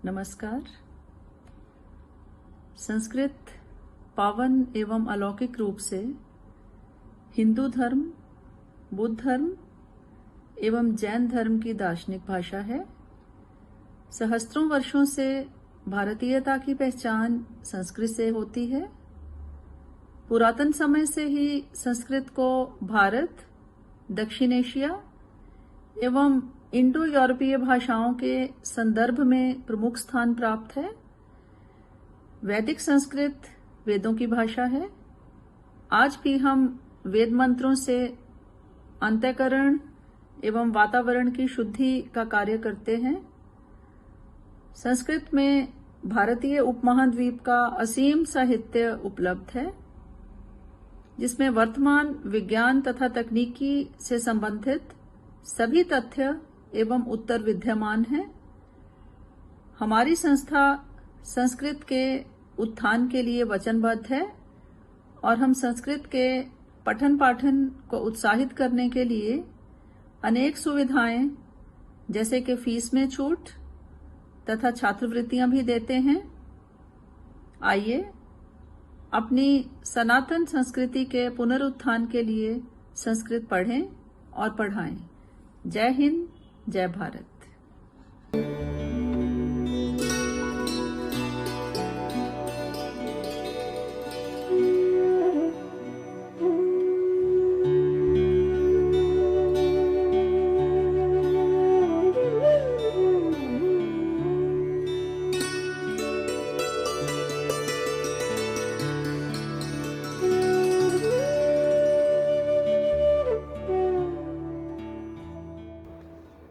नमस्कार। संस्कृत पावन एवं अलौकिक रूप से हिंदू धर्म, बुद्ध धर्म एवं जैन धर्म की दार्शनिक भाषा है। सहस्त्रों वर्षों से भारतीयता की पहचान संस्कृत से होती है। पुरातन समय से ही संस्कृत को भारत, दक्षिण एशिया एवं इंडो यूरोपीय भाषाओं के संदर्भ में प्रमुख स्थान प्राप्त है। वैदिक संस्कृत वेदों की भाषा है। आज भी हम वेद मंत्रों से अंतःकरण एवं वातावरण की शुद्धि का कार्य करते हैं। संस्कृत में भारतीय उपमहाद्वीप का असीम साहित्य उपलब्ध है, जिसमें वर्तमान विज्ञान तथा तकनीकी से संबंधित सभी तथ्य एवं उत्तर विद्यमान हैं। हमारी संस्था संस्कृत के उत्थान के लिए वचनबद्ध है और हम संस्कृत के पठन पाठन को उत्साहित करने के लिए अनेक सुविधाएं जैसे कि फीस में छूट तथा छात्रवृत्तियां भी देते हैं। आइए अपनी सनातन संस्कृति के पुनरुत्थान के लिए संस्कृत पढ़ें और पढ़ाएं। जय हिंद, जय भारत।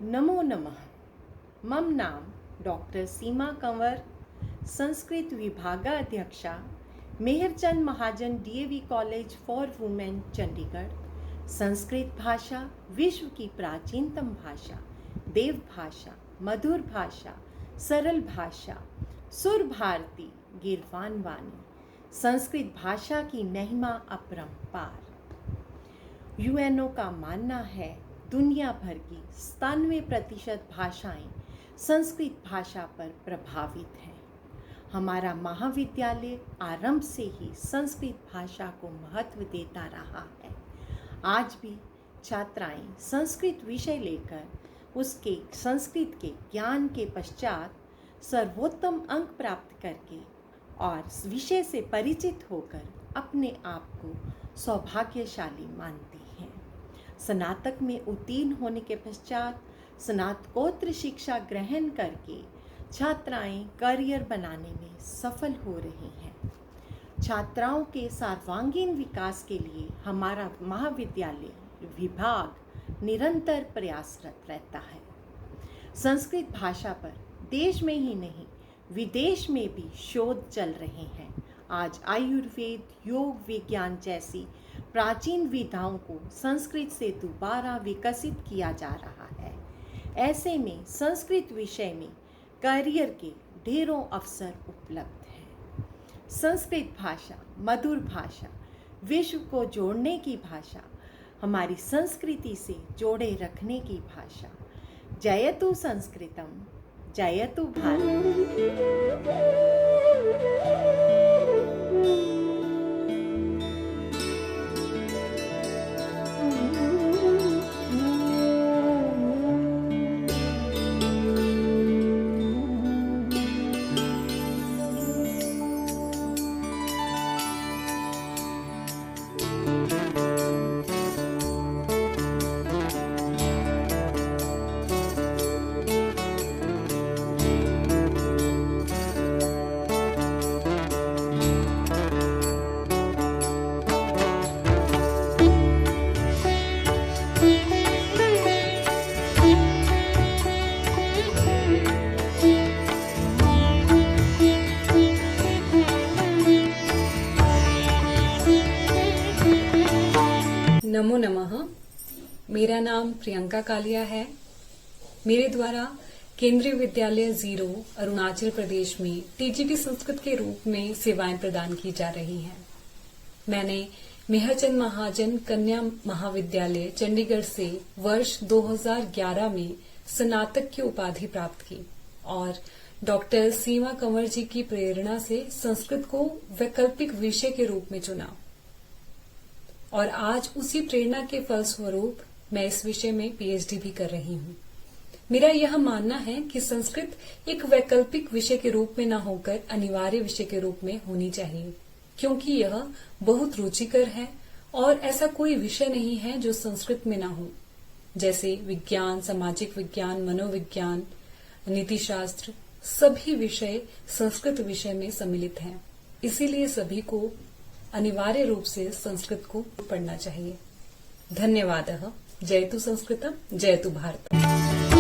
नमो नमः। मम नाम डॉक्टर सीमा कंवर, संस्कृत विभागाध्यक्षा, Meharchand Mahajan DAV college for women, Chandigarh. संस्कृत भाषा विश्व की प्राचीनतम भाषा, देव भाषा, मधुर भाषा, सरल भाषा, सुर भारती, गिरवान वाणी। संस्कृत भाषा की महिमा अपरंपार। यूएनओ का मानना है दुनिया भर की 97% भाषाएं संस्कृत भाषा पर प्रभावित हैं। हमारा महाविद्यालय आरंभ से ही संस्कृत भाषा को महत्व देता रहा है। आज भी छात्राएं संस्कृत विषय लेकर उसके संस्कृत के ज्ञान के पश्चात सर्वोत्तम अंक प्राप्त करके और विषय से परिचित होकर अपने आप को सौभाग्यशाली मानती हैं। स्नातक में उत्तीर्ण होने के पश्चात स्नातकोत्तर शिक्षा ग्रहण करके छात्राएं करियर बनाने में सफल हो रही हैं। छात्राओं के सर्वांगीण विकास के लिए हमारा महाविद्यालय विभाग निरंतर प्रयासरत रहता है। संस्कृत भाषा पर देश में ही नहीं विदेश में भी शोध चल रहे हैं। आज आयुर्वेद, योग विज्ञान जैसी प्राचीन विधाओं को संस्कृत से दोबारा विकसित किया जा रहा है। ऐसे में संस्कृत विषय में करियर के ढेरों अवसर उपलब्ध हैं। संस्कृत भाषा मधुर भाषा, विश्व को जोड़ने की भाषा, हमारी संस्कृति से जोड़े रखने की भाषा। जयतु संस्कृतम, जयतु भारत। नमो नमः। मेरा नाम प्रियंका कालिया है। मेरे द्वारा केंद्रीय विद्यालय 0 अरुणाचल प्रदेश में टीजीटी संस्कृत के रूप में सेवाएं प्रदान की जा रही हैं। मैंने मेहरचंद महाजन कन्या महाविद्यालय चंडीगढ़ से वर्ष 2011 में स्नातक की उपाधि प्राप्त की और डॉक्टर सीमा कंवर जी की प्रेरणा से संस्कृत को वैकल्पिक विषय के रूप में चुना और आज उसी प्रेरणा के फलस्वरूप मैं इस विषय में पीएचडी भी कर रही हूँ। मेरा यह मानना है कि संस्कृत एक वैकल्पिक विषय के रूप में न होकर अनिवार्य विषय के रूप में होनी चाहिए, क्योंकि यह बहुत रुचिकर है और ऐसा कोई विषय नहीं है जो संस्कृत में न हो। जैसे विज्ञान, सामाजिक विज्ञान, मनोविज्ञान, नीतिशास्त्र, सभी विषय संस्कृत विषय में सम्मिलित हैं। इसीलिए सभी को अनिवार्य रूप से संस्कृत को पढ़ना चाहिए। धन्यवादः। जयतु संस्कृतम्, जयतु भारतम्।